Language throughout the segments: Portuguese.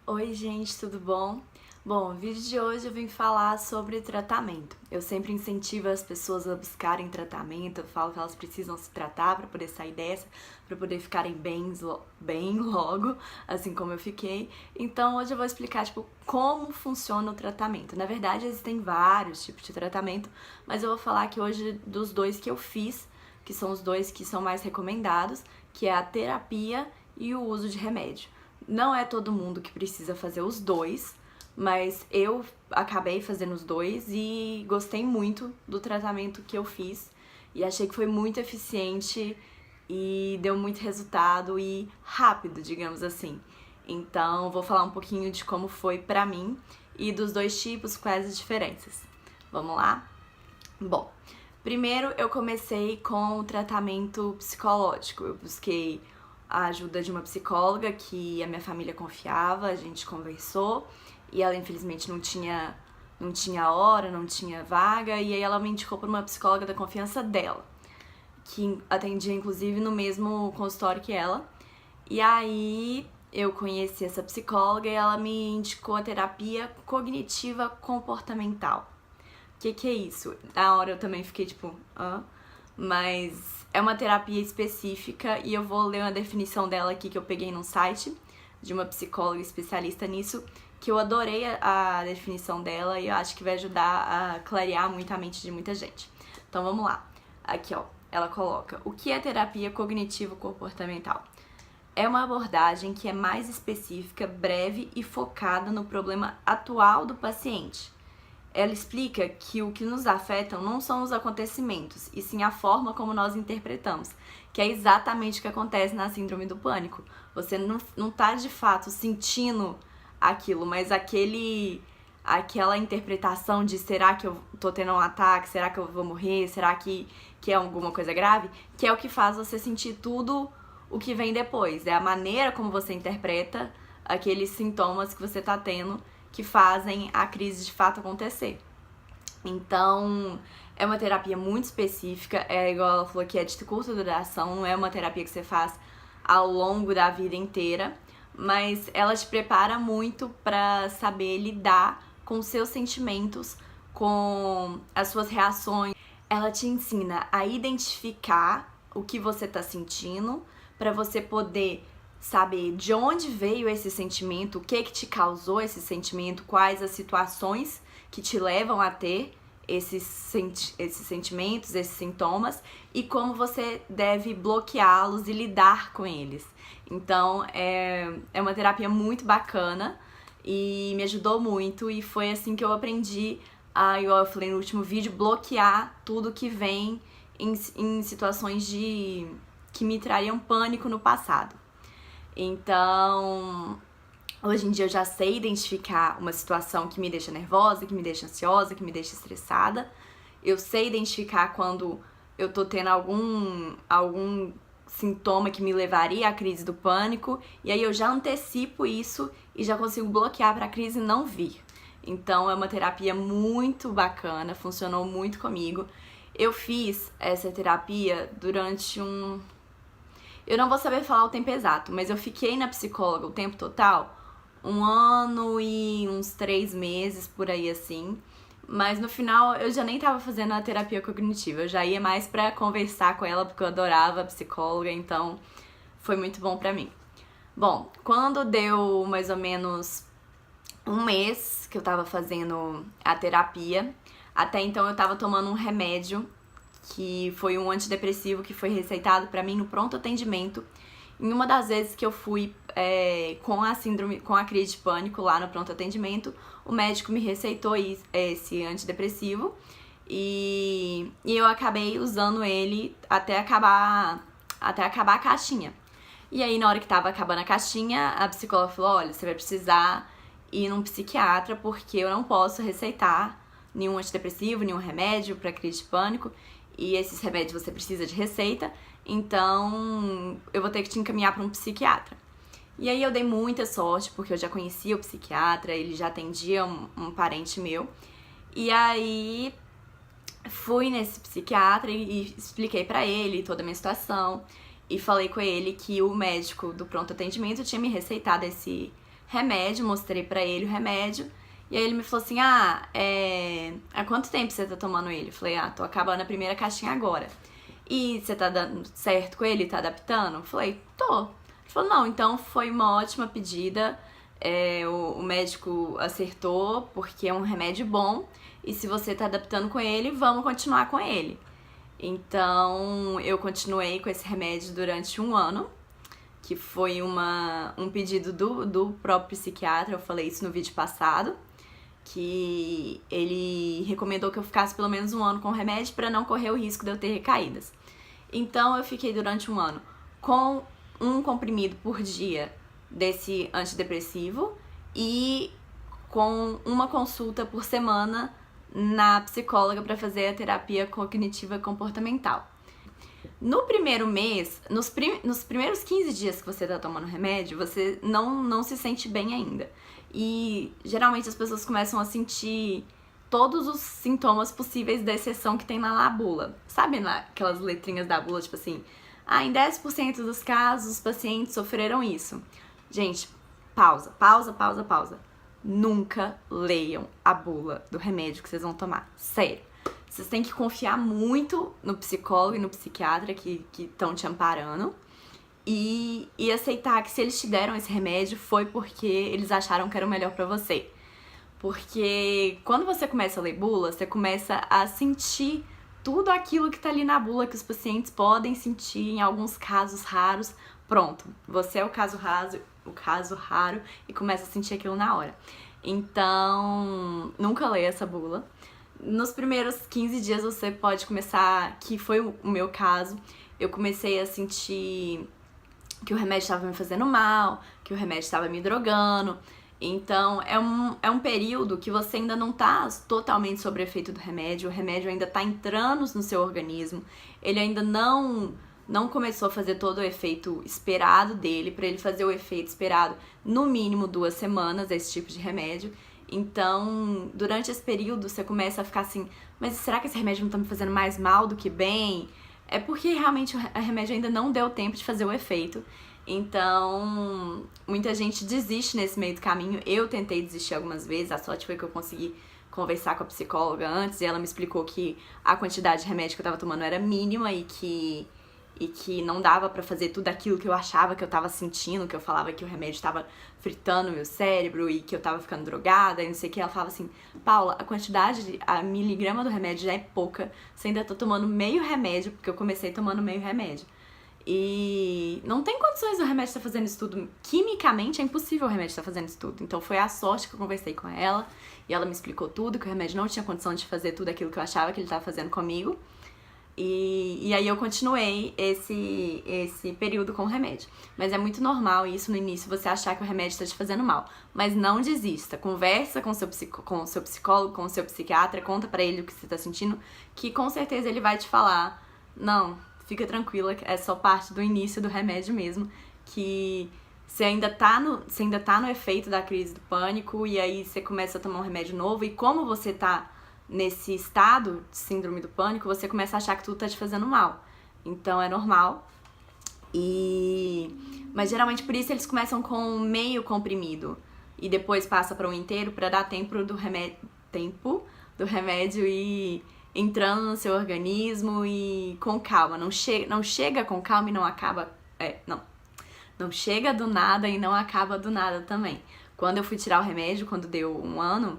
Oi gente, tudo bom? Bom, no vídeo de hoje eu vim falar sobre tratamento. Eu sempre incentivo as pessoas a buscarem tratamento, eu falo que elas precisam se tratar para poder sair dessa, para poder ficarem bem logo, assim como eu fiquei. Então hoje eu vou explicar como funciona o tratamento. Na verdade existem vários tipos de tratamento, mas eu vou falar aqui hoje dos dois que eu fiz, que são os dois que são mais recomendados, que é a terapia e o uso de remédio. Não é todo mundo que precisa fazer os dois, mas eu acabei fazendo os dois e gostei muito do tratamento que eu fiz e achei que foi muito eficiente e deu muito resultado e rápido, digamos assim. Então, vou falar um pouquinho de como foi pra mim e dos dois tipos, quais as diferenças. Vamos lá? Bom, primeiro eu comecei com o tratamento psicológico. Eu busquei a ajuda de uma psicóloga que a minha família confiava, a gente conversou e ela infelizmente não tinha hora, não tinha vaga, e aí ela me indicou para uma psicóloga da confiança dela, que atendia inclusive no mesmo consultório que ela. E aí eu conheci essa psicóloga e ela me indicou a terapia cognitiva comportamental. O que é isso? Na hora eu também fiquei tipo, mas é uma terapia específica e eu vou ler uma definição dela aqui que eu peguei num site de uma psicóloga especialista nisso, que eu adorei a definição dela e eu acho que vai ajudar a clarear muito a mente de muita gente. Então vamos lá. Aqui ó, ela coloca: o que é terapia cognitivo-comportamental? É uma abordagem que é mais específica, breve e focada no problema atual do paciente. Ela explica que o que nos afeta não são os acontecimentos, e sim a forma como nós interpretamos, que é exatamente o que acontece na síndrome do pânico. Você não tá de fato sentindo aquilo, mas aquela interpretação de será que eu tô tendo um ataque, será que eu vou morrer, será que é alguma coisa grave, que é o que faz você sentir tudo o que vem depois. É a maneira como você interpreta aqueles sintomas que você tá tendo que fazem a crise de fato acontecer. Então, é uma terapia muito específica, é igual ela falou que é de curta duração, não é uma terapia que você faz ao longo da vida inteira, mas ela te prepara muito para saber lidar com os seus sentimentos, com as suas reações. Ela te ensina a identificar o que você tá sentindo, para você poder saber de onde veio esse sentimento, o que te causou esse sentimento, quais as situações que te levam a ter esses sentimentos, esses sintomas, e como você deve bloqueá-los e lidar com eles. Então, é uma terapia muito bacana e me ajudou muito, e foi assim que eu aprendi a, igual eu falei no último vídeo, bloquear tudo que vem em situações que me trariam pânico no passado. Então, hoje em dia eu já sei identificar uma situação que me deixa nervosa, que me deixa ansiosa, que me deixa estressada. Eu sei identificar quando eu tô tendo algum sintoma que me levaria à crise do pânico, e aí eu já antecipo isso e já consigo bloquear para a crise não vir. Então é uma terapia muito bacana, funcionou muito comigo. Eu fiz essa terapia durante eu não vou saber falar o tempo exato, mas eu fiquei na psicóloga o tempo total 1 ano e uns 3 meses, por aí assim. Mas no final eu já nem tava fazendo a terapia cognitiva, eu já ia mais pra conversar com ela, porque eu adorava a psicóloga, então foi muito bom pra mim. Bom, quando deu mais ou menos 1 mês que eu tava fazendo a terapia, até então eu tava tomando um remédio que foi um antidepressivo que foi receitado pra mim no pronto atendimento. Em uma das vezes que eu fui com a crise de pânico lá no pronto atendimento, o médico me receitou esse antidepressivo e eu acabei usando ele até acabar a caixinha. E aí, na hora que tava acabando a caixinha, a psicóloga falou: olha, você vai precisar ir num psiquiatra, porque eu não posso receitar nenhum antidepressivo, nenhum remédio pra crise de pânico, e esses remédios você precisa de receita, então eu vou ter que te encaminhar para um psiquiatra. E aí eu dei muita sorte, porque eu já conhecia o psiquiatra, ele já atendia um parente meu. E aí fui nesse psiquiatra e expliquei pra ele toda a minha situação, e falei com ele que o médico do pronto atendimento tinha me receitado esse remédio, mostrei pra ele o remédio. E aí ele me falou assim, há quanto tempo você tá tomando ele? Eu falei, tô acabando a primeira caixinha agora. E você tá dando certo com ele? Tá adaptando? Eu falei, tô. Ele falou, não, então foi uma ótima pedida. O médico acertou, porque é um remédio bom. E se você tá adaptando com ele, vamos continuar com ele. Então, eu continuei com esse remédio durante 1 ano, que foi um pedido do próprio psiquiatra. Eu falei isso no vídeo passado, que ele recomendou que eu ficasse pelo menos 1 ano com o remédio para não correr o risco de eu ter recaídas. Então eu fiquei durante 1 ano com um comprimido por dia desse antidepressivo e com uma consulta por semana na psicóloga para fazer a terapia cognitiva comportamental. No primeiro mês, nos primeiros 15 dias que você tá tomando remédio, você não se sente bem ainda. E geralmente as pessoas começam a sentir todos os sintomas possíveis da exceção que tem na bula. Sabe aquelas letrinhas da bula, tipo assim, em 10% dos casos os pacientes sofreram isso. Gente, pausa. Nunca leiam a bula do remédio que vocês vão tomar. Sério. Vocês têm que confiar muito no psicólogo e no psiquiatra que estão te amparando e aceitar que se eles te deram esse remédio foi porque eles acharam que era o melhor pra você. Porque quando você começa a ler bula, você começa a sentir tudo aquilo que tá ali na bula que os pacientes podem sentir em alguns casos raros. Pronto, você é o caso raro e começa a sentir aquilo na hora. Então, nunca leia essa bula. Nos primeiros 15 dias você pode começar, que foi o meu caso, eu comecei a sentir que o remédio estava me fazendo mal, que o remédio estava me drogando. Então, é um período que você ainda não tá totalmente sob o efeito do remédio, o remédio ainda tá entrando no seu organismo, ele ainda não começou a fazer todo o efeito esperado dele, pra ele fazer o efeito esperado no mínimo 2 semanas, esse tipo de remédio. Então, durante esse período, você começa a ficar assim, mas será que esse remédio não tá me fazendo mais mal do que bem? É porque realmente o remédio ainda não deu tempo de fazer o efeito. Então, muita gente desiste nesse meio do caminho. Eu tentei desistir algumas vezes, a sorte foi que eu consegui conversar com a psicóloga antes e ela me explicou que a quantidade de remédio que eu tava tomando era mínima e que não dava pra fazer tudo aquilo que eu achava que eu tava sentindo, que eu falava que o remédio tava fritando o meu cérebro e que eu tava ficando drogada e não sei o que. Ela falava assim, Paula, a miligrama do remédio já é pouca, você ainda tá tomando meio remédio, porque eu comecei tomando meio remédio. E não tem condições do remédio estar fazendo isso tudo. Quimicamente é impossível o remédio estar fazendo isso tudo. Então foi a sorte que eu conversei com ela e ela me explicou tudo, que o remédio não tinha condição de fazer tudo aquilo que eu achava que ele tava fazendo comigo. E aí eu continuei esse período com o remédio. Mas é muito normal isso no início, você achar que o remédio está te fazendo mal. Mas não desista, conversa com o seu psicólogo, com o seu psiquiatra, conta pra ele o que você tá sentindo, que com certeza ele vai te falar, não, fica tranquila, é só parte do início do remédio mesmo, que você ainda tá no efeito da crise do pânico, e aí você começa a tomar um remédio novo, e como você tá nesse estado de síndrome do pânico, você começa a achar que tudo tá te fazendo mal. Então é normal. Mas geralmente por isso eles começam com meio comprimido e depois passa para um inteiro para dar tempo do remédio ir entrando no seu organismo e com calma. Não chega com calma e não acaba. Não chega do nada e não acaba do nada também. Quando eu fui tirar o remédio, quando deu 1 ano,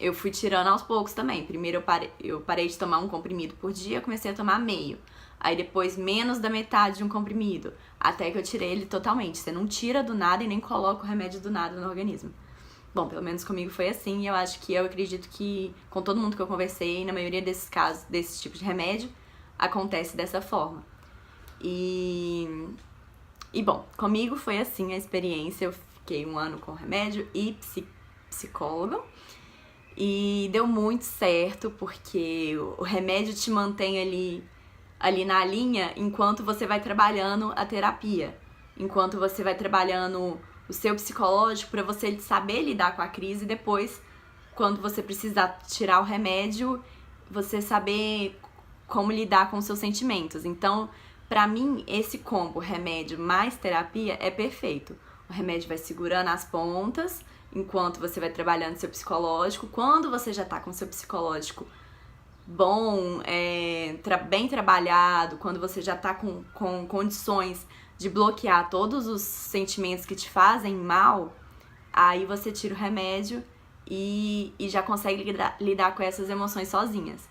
eu fui tirando aos poucos também. Primeiro eu parei de tomar um comprimido por dia, comecei a tomar meio. Aí depois menos da metade de um comprimido, até que eu tirei ele totalmente. Você não tira do nada e nem coloca o remédio do nada no organismo. Bom, pelo menos comigo foi assim, e eu acredito que com todo mundo que eu conversei, na maioria desses casos, desse tipo de remédio, acontece dessa forma. E bom, comigo foi assim a experiência. Eu fiquei 1 ano com remédio e psicólogo. E deu muito certo, porque o remédio te mantém ali na linha enquanto você vai trabalhando a terapia. Enquanto você vai trabalhando o seu psicológico para você saber lidar com a crise e depois, quando você precisar tirar o remédio, você saber como lidar com os seus sentimentos. Então, pra mim, esse combo remédio mais terapia é perfeito. O O remédio vai segurando as pontas enquanto você vai trabalhando seu psicológico. Quando você já tá com seu psicológico bom, bem trabalhado, quando você já tá com condições de bloquear todos os sentimentos que te fazem mal, aí você tira o remédio e já consegue lidar com essas emoções sozinhas.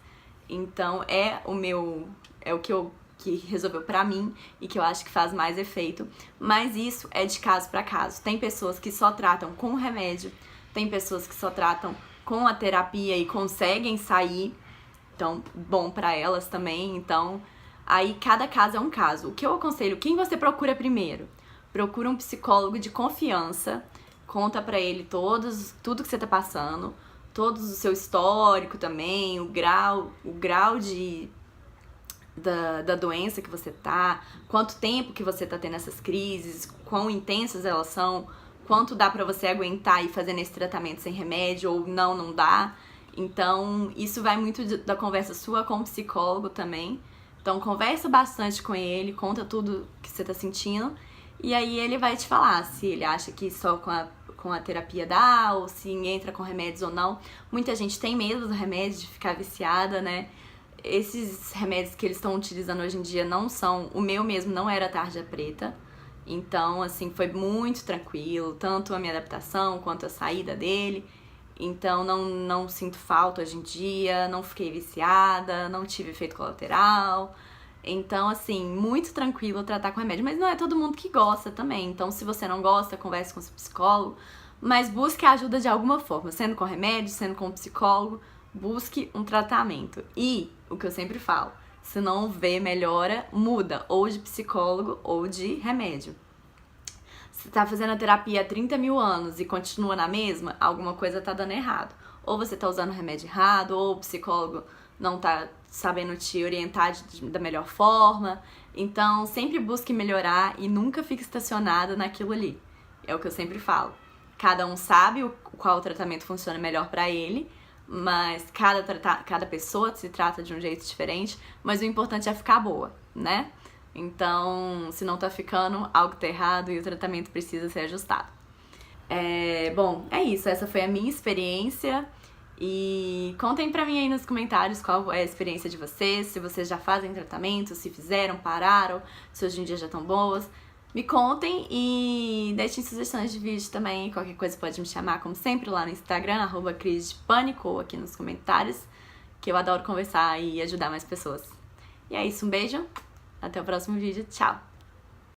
Então é o que resolveu pra mim e que eu acho que faz mais efeito, mas isso é de caso pra caso. Tem pessoas que só tratam com o remédio, tem pessoas que só tratam com a terapia e conseguem sair, então bom pra elas também. Então aí cada caso é um caso. O que eu aconselho, quem você procura primeiro? Procura um psicólogo de confiança, conta pra ele tudo que você tá passando, todo o seu histórico também, o grau da doença que você tá, quanto tempo que você tá tendo essas crises, quão intensas elas são, quanto dá pra você aguentar e fazer esse tratamento sem remédio ou não dá. Então, isso vai muito da conversa sua com o psicólogo também. Então, conversa bastante com ele, conta tudo que você tá sentindo e aí ele vai te falar se ele acha que só com a terapia dá ou se entra com remédios ou não. Muita gente tem medo do remédio, de ficar viciada, né? Esses remédios que eles estão utilizando hoje em dia não são... O meu mesmo não era tarja preta. Então, assim, foi muito tranquilo. Tanto a minha adaptação quanto a saída dele. Então, não sinto falta hoje em dia. Não fiquei viciada. Não tive efeito colateral. Então, assim, muito tranquilo tratar com remédio. Mas não é todo mundo que gosta também. Então, se você não gosta, converse com seu psicólogo. Mas busque ajuda de alguma forma. Sendo com remédio, sendo com psicólogo. Busque um tratamento. E, o que eu sempre falo, se não vê melhora, muda, ou de psicólogo ou de remédio. Se tá fazendo a terapia há 30 mil anos e continua na mesma, alguma coisa tá dando errado. Ou você tá usando o remédio errado, ou o psicólogo não tá sabendo te orientar da melhor forma. Então, sempre busque melhorar e nunca fique estacionado naquilo ali. É o que eu sempre falo. Cada um sabe qual tratamento funciona melhor pra ele, mas cada pessoa se trata de um jeito diferente, mas o importante é ficar boa, né? Então, se não tá ficando, algo tá errado e o tratamento precisa ser ajustado. Bom, é isso, essa foi a minha experiência e contem pra mim aí nos comentários qual é a experiência de vocês, se vocês já fazem tratamento, se fizeram, pararam, se hoje em dia já estão boas. Me contem e deixem sugestões de vídeo também. Qualquer coisa pode me chamar, como sempre, lá no Instagram, @crisdepânico, ou aqui nos comentários, que eu adoro conversar e ajudar mais pessoas. E é isso, um beijo, até o próximo vídeo, tchau!